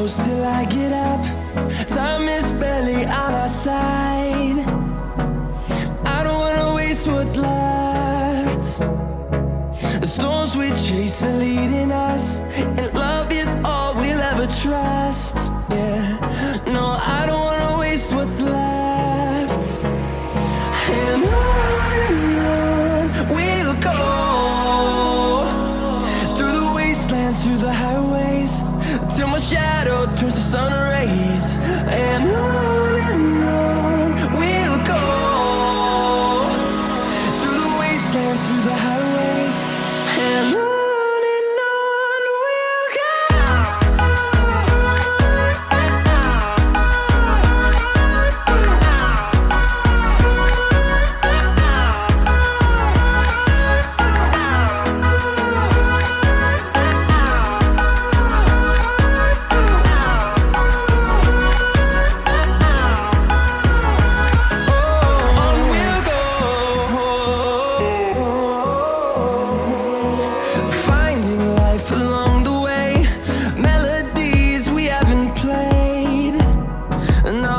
close till I get up. Time is barely on our side. I don't wanna waste what's left. The storms we chase are leading us, and love is all we'll ever trust. Yeah, no, I don't wanna waste what's left. And on we'll go, through the wastelands, through the highways, till my shadow turns to sun rays. And on we'll go, through the wastelands, through the highways, and on we'll go. On we'll go, finding life along the way, melodies we haven't played. No,